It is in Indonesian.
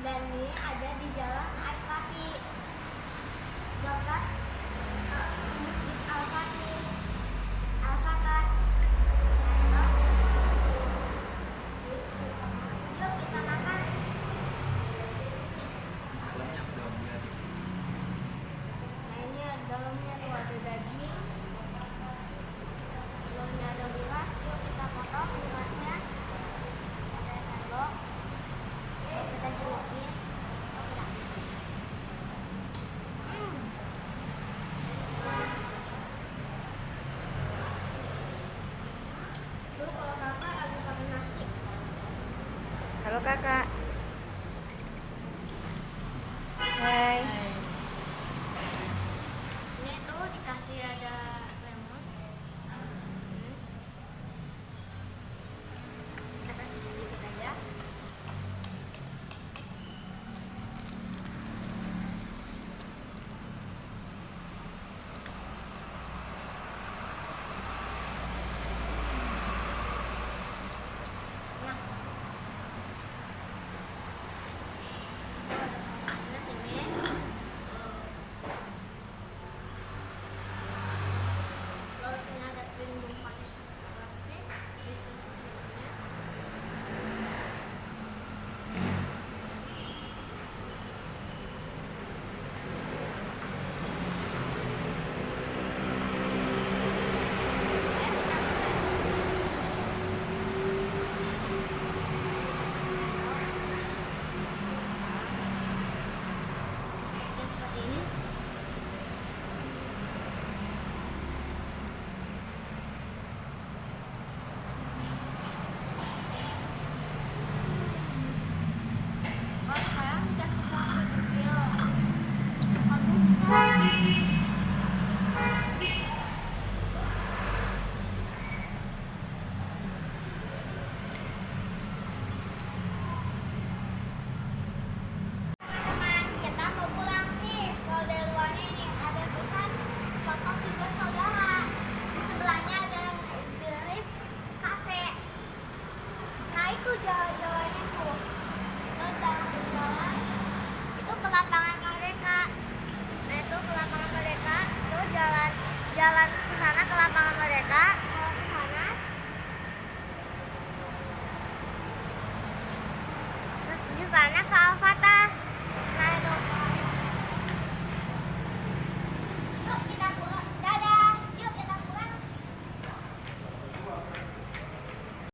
Dan ini ada di Jalan Al-Fatih dekat Masjid Al-Fatih Al-Fatah. Yuk kita makan. Nah ini dalamnya tuh ada daging, dalamnya ada beras. Yuk kita potong berasnya. Ada sendok. Kita celupin. Oke lah. Tuh kalau kakak lagi pakai nasi. Halo kakak. Hai. Ini tuh dikasih ada lemon. Kita kasih sedikit aja. Jalan-jalannya tuh itu jalan itu ke lapangan Merdeka. Nah itu ke lapangan Merdeka, terus jalan ke sana ke lapangan Merdeka, ke sana, terus di sana ke